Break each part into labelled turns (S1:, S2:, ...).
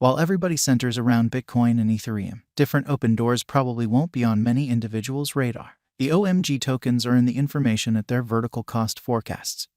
S1: While everybody centers around Bitcoin and Ethereum, different open doors probably won't be on many individuals' radar. The OMG tokens earn the information at their vertical cost forecasts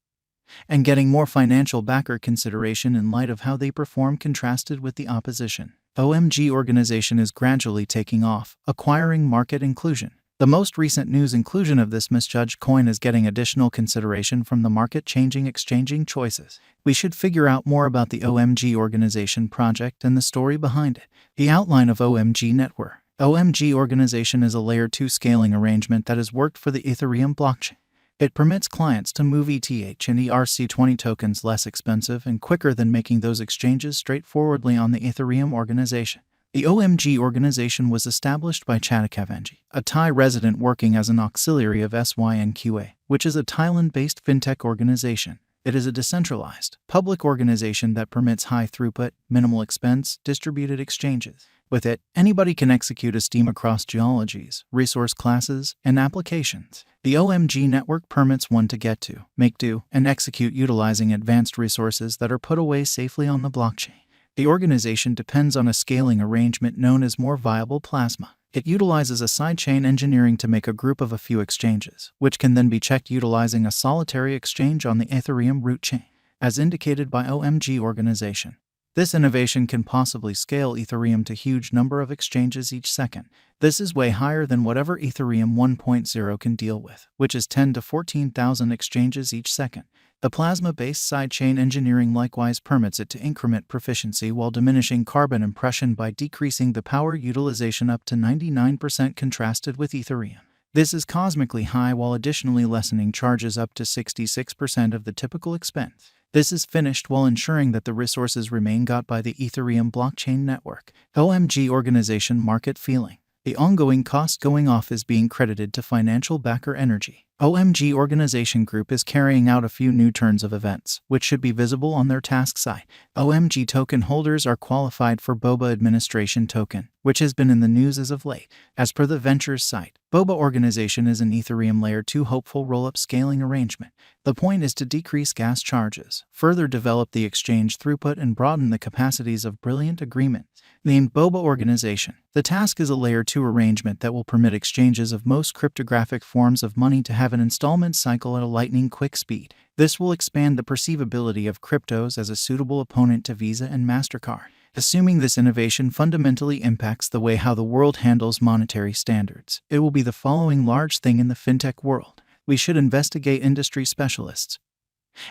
S1: and getting more financial backer consideration in light of how they perform contrasted with the opposition. OMG organization is gradually taking off, acquiring market inclusion. The most recent news inclusion of this misjudged coin is getting additional consideration from the market-changing exchanging choices. We should figure out more about the OMG organization project and the story behind it. The outline of OMG network. OMG organization is a layer 2 scaling arrangement that has worked for the Ethereum blockchain. It permits clients to move ETH and ERC20 tokens less expensive and quicker than making those exchanges straightforwardly on the Ethereum organization. The OMG organization was established by Chatakavanji, a Thai resident working as an auxiliary of SYNQA, which is a Thailand-based fintech organization. It is a decentralized, public organization that permits high throughput, minimal expense, distributed exchanges. With it, anybody can execute a scheme across geologies, resource classes, and applications. The OMG network permits one to get to, make do, and execute utilizing advanced resources that are put away safely on the blockchain. The organization depends on a scaling arrangement known as more viable plasma. It utilizes a sidechain engineering to make a group of a few exchanges, which can then be checked utilizing a solitary exchange on the Ethereum root chain, as indicated by OMG organization. This innovation can possibly scale Ethereum to huge number of exchanges each second. This is way higher than whatever Ethereum 1.0 can deal with, which is 10 to 14,000 exchanges each second. The plasma-based sidechain engineering likewise permits it to increment proficiency while diminishing carbon impression by decreasing the power utilization up to 99% contrasted with Ethereum. This is cosmically high while additionally lessening charges up to 66% of the typical expense. This is finished while ensuring that the resources remain got by the Ethereum blockchain network. OMG organization market feeling. The ongoing cost going off is being credited to financial backer energy. OMG organization group is carrying out a few new turns of events, which should be visible on their task site. OMG token holders are qualified for Boba administration token, which has been in the news as of late. As per the Ventures site, Boba organization is an Ethereum layer 2 hopeful roll-up scaling arrangement. The point is to decrease gas charges, further develop the exchange throughput and broaden the capacities of brilliant agreements. Named Boba organization, the task is a layer 2 arrangement that will permit exchanges of most cryptographic forms of money to have an installment cycle at a lightning-quick speed. This will expand the perceivability of cryptos as a suitable opponent to Visa and MasterCard. Assuming this innovation fundamentally impacts the way how the world handles monetary standards, it will be the following large thing in the fintech world. We should investigate industry specialists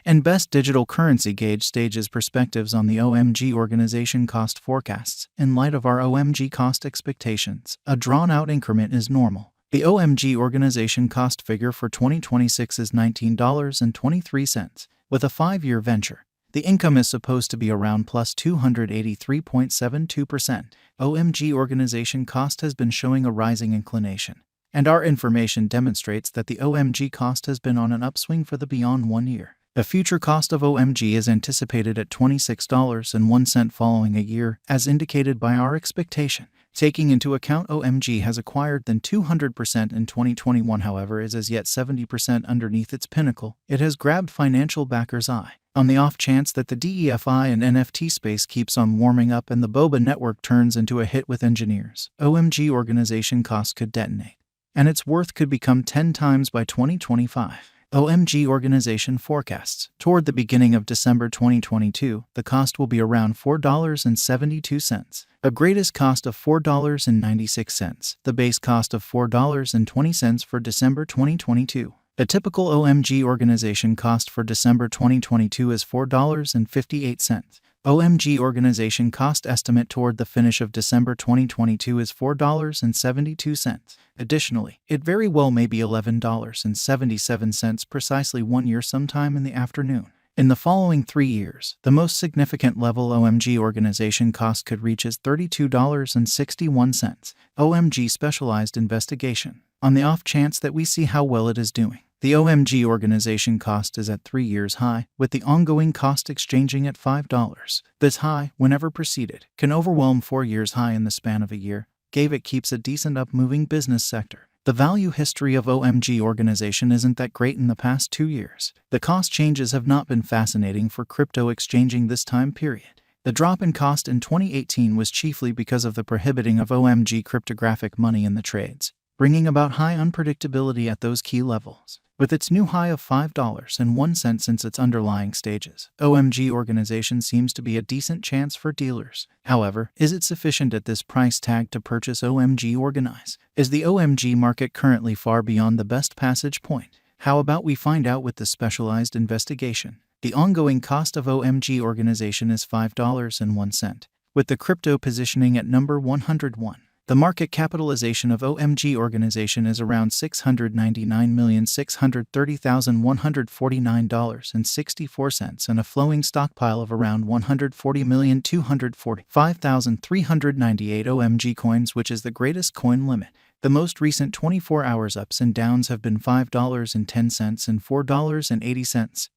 S1: and best digital currency gauge stages perspectives on the OMG organization cost forecasts. In light of our OMG cost expectations, a drawn-out increment is normal. The OMG organization cost figure for 2026 is $19.23. With a 5-year venture, the income is supposed to be around plus 283.72%. OMG organization cost has been showing a rising inclination, and our information demonstrates that the OMG cost has been on an upswing for the beyond 1 year. The future cost of OMG is anticipated at $26.01 following a year, as indicated by our expectation. Taking into account OMG has acquired than 200% in 2021, however, is as yet 70% underneath its pinnacle. It has grabbed financial backers' eye. On the off chance that the DeFi and NFT space keeps on warming up and the Boba network turns into a hit with engineers, OMG organization costs could detonate, and its worth could become 10 times by 2025. OMG organization forecasts. Toward the beginning of December 2022, the cost will be around $4.72. A greatest cost of $4.96. The base cost of $4.20 for December 2022. A typical OMG organization cost for December 2022 is $4.58. OMG organization cost estimate toward the finish of December 2022 is $4.72. Additionally, it very well may be $11.77 precisely 1 year sometime in the afternoon. In the following 3 years, the most significant level OMG organization cost could reach is $32.61. OMG specialized investigation. On the off chance that we see how well it is doing, the OMG organization cost is at 3 years high, with the ongoing cost exchanging at $5. This high, whenever preceded, can overwhelm 4 years high in the span of a year. It keeps a decent up-moving business sector. The value history of OMG organization isn't that great in the past 2 years. The cost changes have not been fascinating for crypto exchanging this time period. The drop in cost in 2018 was chiefly because of the prohibiting of OMG cryptographic money in the trades, bringing about high unpredictability at those key levels. With its new high of $5.01 since its underlying stages, OMG organization seems to be a decent chance for dealers. However, is it sufficient at this price tag to purchase OMG Organize? Is the OMG market currently far beyond the best passage point? How about we find out with the specialized investigation? The ongoing cost of OMG organization is $5.01, with the crypto positioning at number 101. The market capitalization of OMG organization is around $699,630,149.64 and a flowing stockpile of around 140,245,398 OMG coins, which is the greatest coin limit. The most recent 24 hours ups and downs have been $5.10 and $4.80.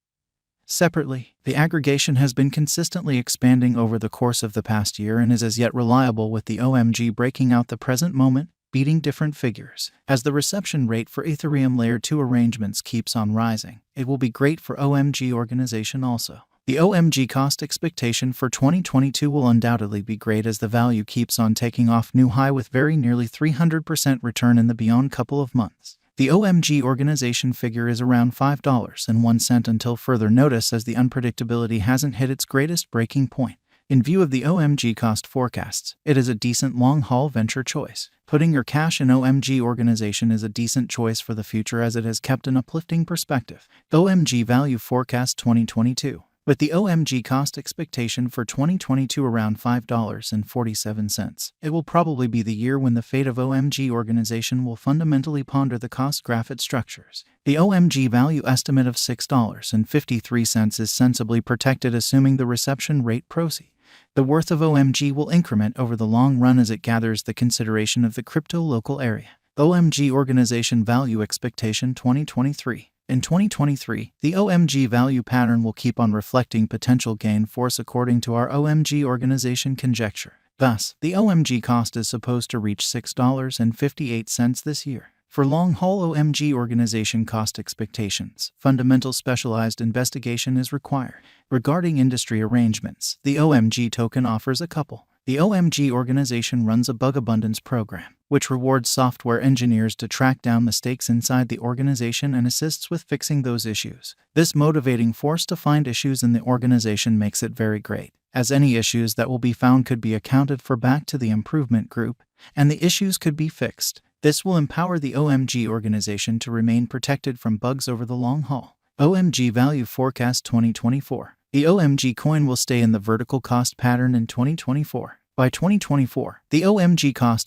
S1: Separately, the aggregation has been consistently expanding over the course of the past year and is as yet reliable, with the OMG breaking out the present moment, beating different figures. As the reception rate for Ethereum Layer 2 arrangements keeps on rising, it will be great for OMG organization also. The OMG cost expectation for 2022 will undoubtedly be great as the value keeps on taking off new high with very nearly 300% return in the beyond couple of months. The OMG organization figure is around $5.01 until further notice, as the unpredictability hasn't hit its greatest breaking point. In view of the OMG cost forecasts, it is a decent long-haul venture choice. Putting your cash in OMG organization is a decent choice for the future as it has kept an uplifting perspective. OMG value forecast 2022. With the OMG cost expectation for 2022 around $5.47, it will probably be the year when the fate of OMG organization will fundamentally ponder the cost graph it structures. The OMG value estimate of $6.53 is sensibly protected, assuming the reception rate proceed. The worth of OMG will increment over the long run as it gathers the consideration of the crypto local area. OMG organization value expectation 2023. In 2023, the OMG value pattern will keep on reflecting potential gain force according to our OMG organization conjecture. Thus, the OMG cost is supposed to reach $6.58 this year. For long-haul OMG organization cost expectations, fundamental specialized investigation is required. Regarding industry arrangements, the OMG token offers a couple. The OMG organization runs a bug abundance program, which rewards software engineers to track down mistakes inside the organization and assists with fixing those issues. This motivating force to find issues in the organization makes it very great, as any issues that will be found could be accounted for back to the improvement group, and the issues could be fixed. This will empower the OMG organization to remain protected from bugs over the long haul. OMG value forecast 2024. The OMG coin will stay in the vertical cost pattern in 2024. By 2024, the OMG cost